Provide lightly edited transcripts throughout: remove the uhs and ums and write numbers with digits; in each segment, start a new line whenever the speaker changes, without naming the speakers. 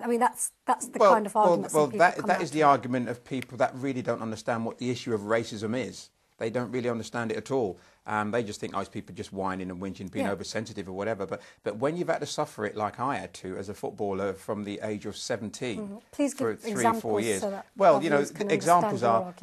I mean, that's the kind of argument.
Well, that is the argument of people that really don't understand what the issue of racism is. They don't really understand it at all. They just think, it's people just whining and whinging, being oversensitive or whatever. But when you've had to suffer it like I had to as a footballer from the age of 17 for 3 or 4 years. So well, you know, examples are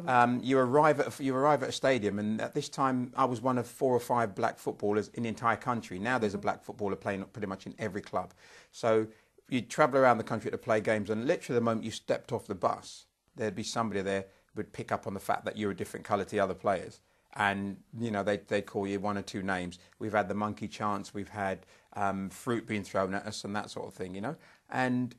you arrive at a stadium, and at this time I was one of 4 or 5 black footballers in the entire country. Now there's a black footballer playing pretty much in every club. So you'd travel around the country to play games, and literally the moment you stepped off the bus, there'd be somebody there who would pick up on the fact that you're a different colour to the other players. And, you know, they'd call you 1 or 2 names. We've had the monkey chants, we've had fruit being thrown at us and that sort of thing, you know. And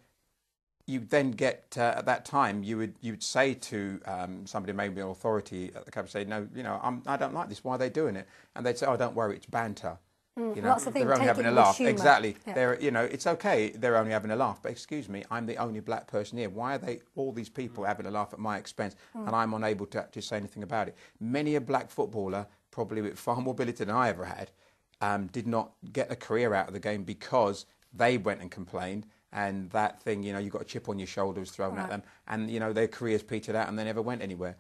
you then get, at that time, you'd say to somebody, maybe an authority at the club, say, no, you know, I don't like this, why are they doing it? And they'd say, oh, don't worry, it's banter. You know,
that's the thing,
they're only having a laugh. Exactly.
Yeah.
They're, you know, it's okay. They're only having a laugh. But excuse me, I'm the only black person here. Why are all these people having a laugh at my expense, and I'm unable to actually say anything about it? Many a black footballer, probably with far more ability than I ever had, did not get a career out of the game because they went and complained. And that thing, you know, you got a chip on your shoulder was thrown at them, and you know their careers petered out, and they never went anywhere.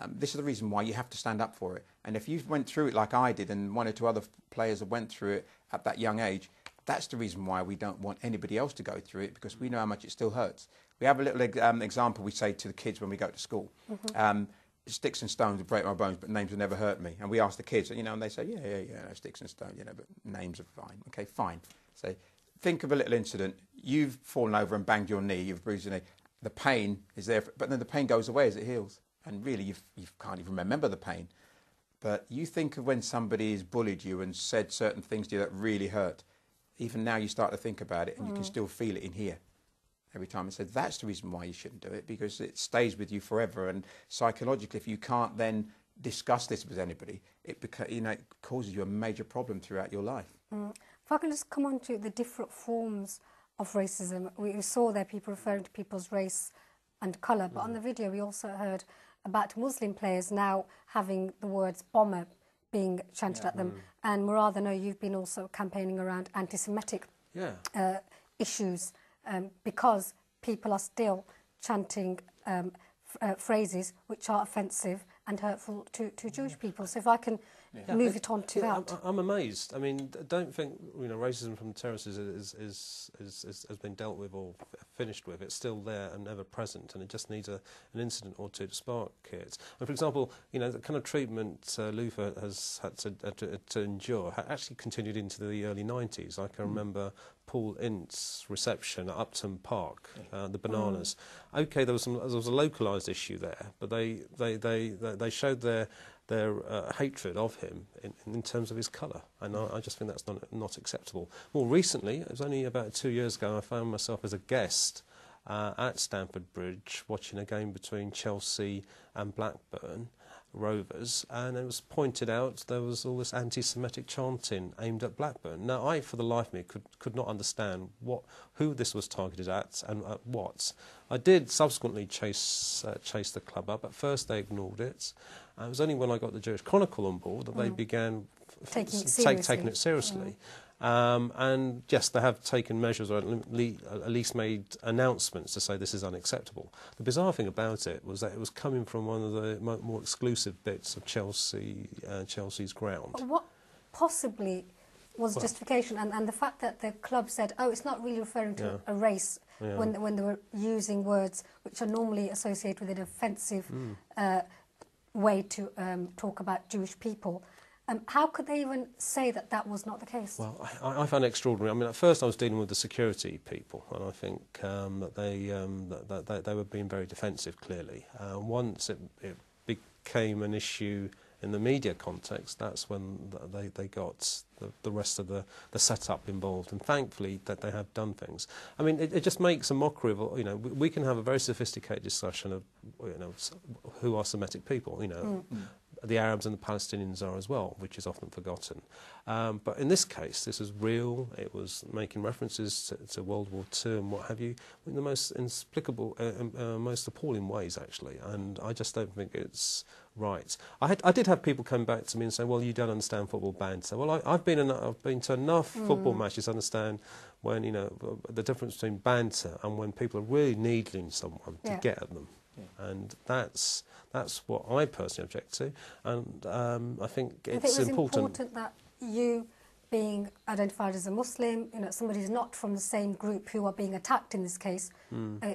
This is the reason why you have to stand up for it. And if you went through it like I did, and 1 or 2 other players that went through it at that young age, that's the reason why we don't want anybody else to go through it, because we know how much it still hurts. We have a little example we say to the kids when we go to school. Sticks and stones will break my bones, but names will never hurt me. And we ask the kids, you know, and they say, yeah, no, sticks and stones, you know, but names are fine. Okay, fine. So think of a little incident. You've fallen over and banged your knee, you've bruised your knee. The pain is there, but then the pain goes away as it heals. And really, you can't even remember the pain. But you think of when somebody has bullied you and said certain things to you that really hurt. Even now you start to think about it, and you can still feel it in here every time. And so that's the reason why you shouldn't do it, because it stays with you forever. And psychologically, if you can't then discuss this with anybody, it causes you a major problem throughout your life.
If I can just come on to the different forms of racism. We saw there people referring to people's race and colour, but on the video we also heard about Muslim players now having the words bomber being chanted at them. And Murad, I know you've been also campaigning around anti-Semitic issues because people are still chanting phrases which are offensive and hurtful to Jewish people. So if I can move it on to that.
I'm amazed. I mean, don't think, you know, racism from terrorists has been dealt with or finished with. It's still there and ever present, and it just needs an incident or two to spark it. And for example, you know, the kind of treatment Luther has had to endure actually continued into the early 90s. I can remember Paul Ince's reception at Upton Park, the bananas. Okay, there was a localised issue there, but they showed their hatred of him in terms of his colour, and I just think that's not acceptable. More recently, it was only about 2 years ago, I found myself as a guest at Stamford Bridge watching a game between Chelsea and Blackburn Rovers, and it was pointed out there was all this anti-Semitic chanting aimed at Blackburn. Now, I, for the life of me, could not understand who this was targeted at and at what. I did subsequently chase the club up. At first, they ignored it. It was only when I got the Jewish Chronicle on board that they began taking it seriously. And yes, they have taken measures, or at least made announcements to say this is unacceptable. The bizarre thing about it was that it was coming from one of the more exclusive bits of Chelsea's ground.
But what possibly was justification? And the fact that the club said, oh, it's not really referring to a race, when they were using words which are normally associated with an offensive way to talk about Jewish people. How could they even say that that was not the case?
Well, I found it extraordinary. I mean, at first I was dealing with the security people, and I think that they were being very defensive, clearly. Once it became an issue in the media context, that's when they got the rest of the setup involved, and thankfully that they have done things. I mean, it just makes a mockery of, you know, we can have a very sophisticated discussion of, you know, who are Semitic people, you know. the Arabs and the Palestinians are as well, which is often forgotten. But in this case, this was real. It was making references to World War II and what have you, in the most inexplicable, most appalling ways, actually. And I just don't think it's right. I did have people come back to me and say, "Well, you don't understand football banter." Well, I've been to enough football matches to understand when, you know, the difference between banter and when people are really needling someone to get at them. And that's what I personally object to, and I think it's
important that you, being identified as a Muslim, you know, somebody who's not from the same group who are being attacked in this case,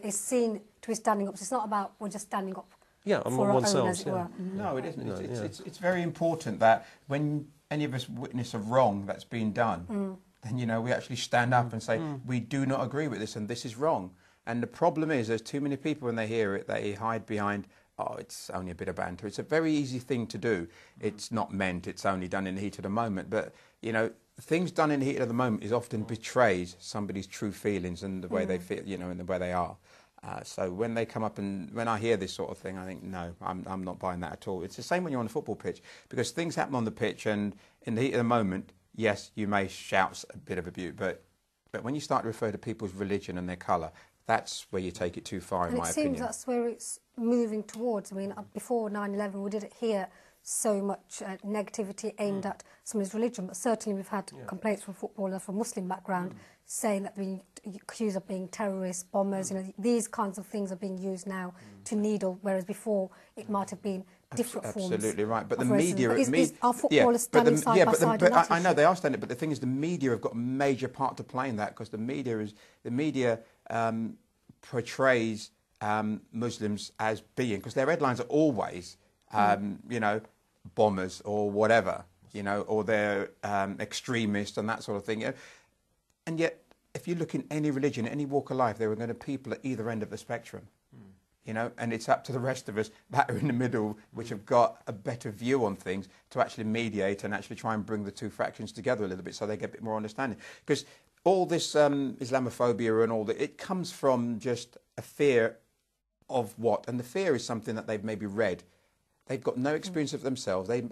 is seen to be standing up. So it's not about we're just standing up for our own, as it were.
No, it isn't. It's very important that when any of us witness a wrong that's been done, then, you know, we actually stand up and say, we do not agree with this and this is wrong. And the problem is there's too many people when they hear it, they hide behind, oh, it's only a bit of banter. It's a very easy thing to do. It's not meant, it's only done in the heat of the moment. But, you know, things done in the heat of the moment is often betrays somebody's true feelings and the way they feel, you know, and the way they are. So when they come up and when I hear this sort of thing, I think, no, I'm not buying that at all. It's the same when you're on the football pitch, because things happen on the pitch and in the heat of the moment, yes, you may shout a bit of abuse, but when you start to refer to people's religion and their colour, that's where you take it too far, in my opinion.
And it seems that's where it's moving towards. I mean, before 9/11, we didn't hear so much negativity aimed at somebody's religion, but certainly we've had complaints from footballers from Muslim background saying that being accused of being terrorists, bombers, you know, these kinds of things are being used now to needle, whereas before it might have been different forms.
Absolutely right, but the
racism.
media...
Are footballers standing side by side on that
I know they are standing, but the thing is the media have got a major part to play in that, because the media portrays Muslims as being, because their headlines are always, you know, bombers or whatever, you know, or they're extremists and that sort of thing. You know? And yet, if you look in any religion, any walk of life, there are going to be people at either end of the spectrum. You know, and it's up to the rest of us that are in the middle, which have got a better view on things, to actually mediate and actually try and bring the two fractions together a little bit so they get a bit more understanding. Because all this Islamophobia and all that, it comes from just a fear of what? And the fear is something that they've maybe read. They've got no experience of themselves. They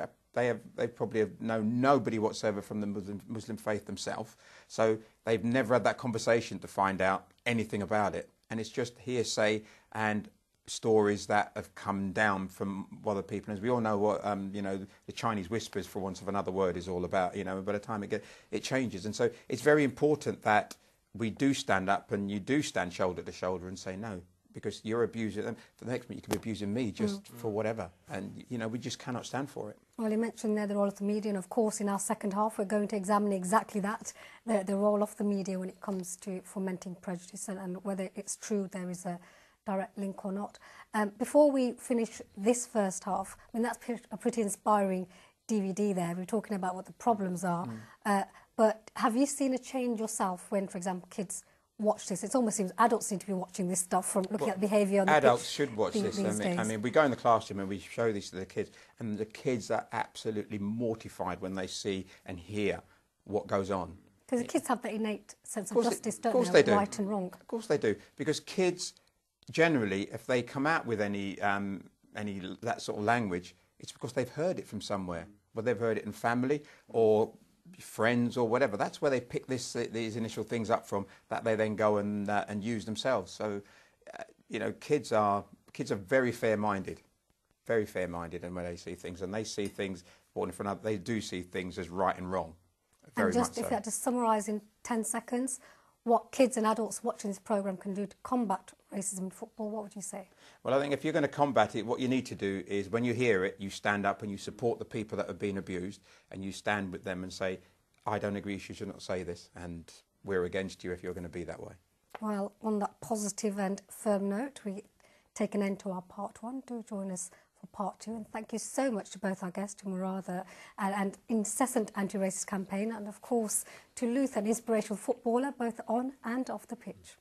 probably have known nobody whatsoever from the Muslim faith themselves. So they've never had that conversation to find out anything about it. And it's just hearsay and stories that have come down from other people. As we all know what, you know, the Chinese whispers, for want of another word, is all about, you know, by the time it changes. And so it's very important that we do stand up and you do stand shoulder to shoulder and say no, because you're abusing them. For the next minute, you could be abusing me just for whatever. And, you know, we just cannot stand for it.
Well, you mentioned there the role of the media, and of course in our second half we're going to examine exactly that, the role of the media when it comes to fomenting prejudice and whether it's true there is a direct link or not. Before we finish this first half, I mean, that's a pretty inspiring DVD there. We're talking about what the problems are. But have you seen a change yourself when, for example, kids watch this? It almost seems adults seem to be watching this stuff from looking at behaviour on the
adults
pitch
should watch this. I mean, we go in the classroom and we show this to the kids, and the kids are absolutely mortified when they see and hear what goes on.
Because the kids have that innate sense of justice, don't
they?
Of right and wrong.
Of course they do, because kids generally, if they come out with any that sort of language, it's because they've heard it from somewhere. Well, they've heard it in family or friends or whatever. That's where they pick these initial things up from, that they then go and use themselves. So, you know, kids are very fair-minded, and when they see things, and they see things, they do see things as right and wrong. Very
and just
much so.
If you had to summarise in 10 seconds, what kids and adults watching this programme can do to combat racism in football, what would you say? Well,
I think if you're going to combat it, what you need to do is, when you hear it, you stand up and you support the people that have been abused, and you stand with them and say, I don't agree, you should not say this, and we're against you if you're going to be that way.
Well, on that positive and firm note, we take an end to our part one. Do join us for part two, and thank you so much to both our guests, to Murad, and incessant anti-racist campaign, and of course to Luther, an inspirational footballer both on and off the pitch.